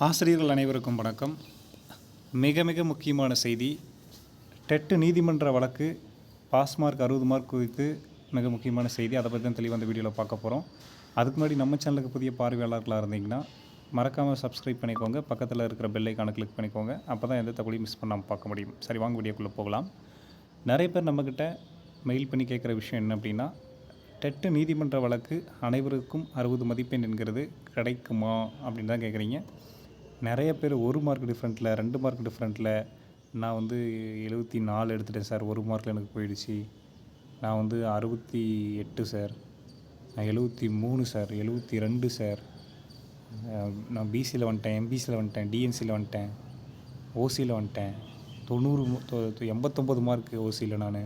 ஆசிரியர்கள் அனைவருக்கும் வணக்கம். மிக மிக முக்கியமான செய்தி. டெட் நீதிமன்ற வழக்கு பாஸ் மார்க் 60 மார்க் குறித்து மிக முக்கியமான செய்தி. அதை பற்றி தான் தெளிவாக அந்த வீடியோவில் பார்க்க போகிறோம். அதுக்கு முன்னாடி நம்ம சேனலுக்கு புதிய பார்வையாளர்களாக இருந்தீங்கன்னா மறக்காமல் சப்ஸ்கிரைப் பண்ணிக்கோங்க. பக்கத்தில் இருக்கிற பெல் ஐக்கானை கிளிக் பண்ணிக்கோங்க. அப்போ தான் எந்த தகவலையும் மிஸ் பண்ணாமல் பார்க்க முடியும். சரி, வாங்க வீடியோக்குள்ளே போகலாம். நிறைய பேர் நம்மக்கிட்ட மெயில் பண்ணி கேட்குற விஷயம் என்ன அப்படின்னா, டெட்டு நீதிமன்ற வழக்கு அனைவருக்கும் 60 மதிப்பெண் என்கிறது கிடைக்குமா அப்படின்னு தான் கேட்குறீங்க. நிறைய பேர் 1 மார்க் டிஃப்ரெண்ட்டில், 2 மார்க் டிஃப்ரெண்ட்டில், நான் 74 எடுத்துட்டேன் சார், 1 மார்க்கில் எனக்கு போயிடுச்சு. நான் 68 சார், நான் 73 சார், 72 சார், நான் பிசியில் வந்துட்டேன், எம்பிசியில் வந்துட்டேன், டிஎன்சியில் வந்துட்டேன், ஓசியில் வந்துட்டேன், 89 மார்க் ஓசியில், நான்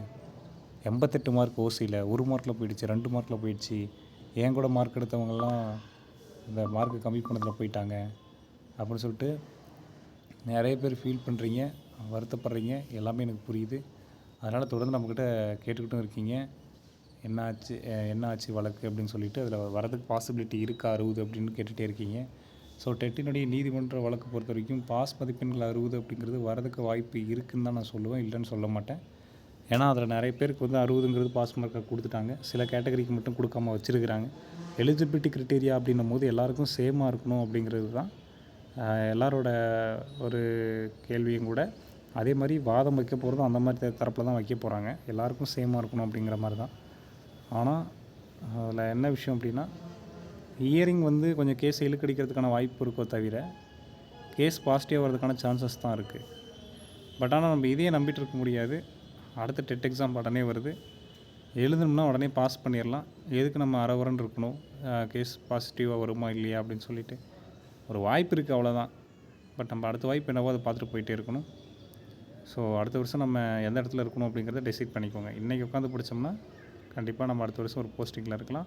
88 மார்க் ஓசியில், 1 மார்க்கில் போயிடுச்சு, 2 மார்க்கில் போயிடுச்சு. என் கூட மார்க் எடுத்தவங்கெல்லாம் இந்த மார்க்கு கம்மி பண்ணதில் போயிட்டாங்க அப்படின்னு சொல்லிட்டு நிறைய பேர் ஃபீல் பண்ணுறீங்க, வருத்தப்படுறீங்க. எல்லாமே எனக்கு புரியுது. அதனால் தொடர்ந்து நம்மக்கிட்ட கேட்டுக்கிட்டும் இருக்கீங்க, என்ன ஆச்சு வழக்கு அப்படின்னு சொல்லிட்டு. அதில் வரதுக்கு பாசிபிலிட்டி இருக்கா 60 அப்படின்னு கேட்டுகிட்டே இருக்கீங்க. ஸோ டெட்டினுடைய நீதிமன்ற வழக்கு பொறுத்த வரைக்கும் பாஸ் மதிப்பெண்கள் 60 அப்படிங்கிறது வரதுக்கு வாய்ப்பு இருக்குதுன்னு தான் நான் சொல்லுவேன், இல்லைன்னு சொல்ல மாட்டேன். ஏன்னா அதில் நிறைய பேருக்கு 60ங்கிறது பாஸ் மார்க்கை கொடுத்துட்டாங்க. சில கேட்டகரிக்கு மட்டும் கொடுக்காம வச்சுருக்கிறாங்க. எலிஜிபிலிட்டி க்ரைட்டீரியா அப்படின்னும் போது எல்லாேருக்கும் சேமாக இருக்கணும் அப்படிங்கிறது தான் எல்லாரோட ஒரு கேள்வியும் கூட. அதே மாதிரி வாதம் வைக்க போகிறதும் அந்த மாதிரி தரப்பில் தான் வைக்க போகிறாங்க. எல்லாேருக்கும் சேமாக இருக்கணும் அப்படிங்கிற மாதிரி தான். ஆனால் அதில் என்ன விஷயம் அப்படின்னா, ஹியரிங் கொஞ்சம் கேஸ் இழுக்கடிக்கிறதுக்கான வாய்ப்பு இருக்கோ தவிர கேஸ் பாசிட்டிவாக வர்றதுக்கான சான்சஸ் தான் இருக்குது. பட் ஆனால் நம்ம இதையே நம்பிட்டு இருக்க முடியாது. அடுத்த டெட் எக்ஸாம் உடனே வருது, எழுதணும்னா உடனே பாஸ் பண்ணிடலாம். எதுக்கு நம்ம அரவரன்னு இருக்கணும், கேஸ் பாசிட்டிவாக வருமா இல்லையா அப்படின்னு சொல்லிட்டு. ஒரு வாய்ப்பு இருக்குது, அவ்வளோதான். பட் நம்ம அடுத்த வாய்ப்பு என்னவோ அதை பார்த்துட்டு போயிட்டே இருக்கணும். ஸோ அடுத்த வருஷம் நம்ம எந்த இடத்துல இருக்கணும் அப்படிங்கிறத டிசைட் பண்ணிக்கோங்க. இன்றைக்கி உட்காந்து படித்தோம்னா கண்டிப்பாக நம்ம அடுத்த வருஷம் ஒரு போஸ்டிங்கில் இருக்கலாம்.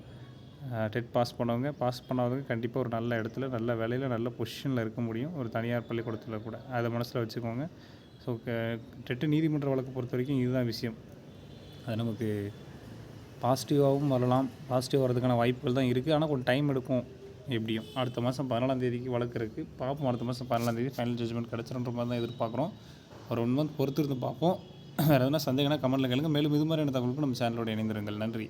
டெட் பாஸ் பண்ணாதவங்க கண்டிப்பாக ஒரு நல்ல இடத்துல, நல்ல வேலையில், நல்ல பொசிஷனில் இருக்க முடியும், ஒரு தனியார் பள்ளிக்கூடத்தில் கூட. அதை மனசில் வச்சுக்கோங்க. ஸோ டெட்டு நீதிமன்ற வழக்கு பொறுத்த வரைக்கும் இதுதான் விஷயம். அது நமக்கு பாசிட்டிவாகவும் வரலாம், பாசிட்டிவ் வரதுக்கான வாய்ப்புகள் தான் இருக்குது. ஆனால் கொஞ்சம் டைம் எடுக்கும். எப்படியும் அடுத்த மாதம் 14ஆம் தேதிக்கு வழக்கு இருக்குது. பார்ப்போம், அடுத்த மாதம் 14ஆம் தேதி ஃபைனல் ஜட்ஜ்மெண்ட் கிடச்சிருன்ற மாதிரி தான் எதிர்பார்க்குறோம். ஒரு 1 மந்த் பொறுத்து இருந்து பார்ப்போம். வேறு எதனா சந்தேகம்னா கமெண்ட்டில் கேளுங்க. மேலும் இது மாதிரியான தகவலுக்கு நம்ம சேனலோட இணைந்திருங்கள். நன்றி.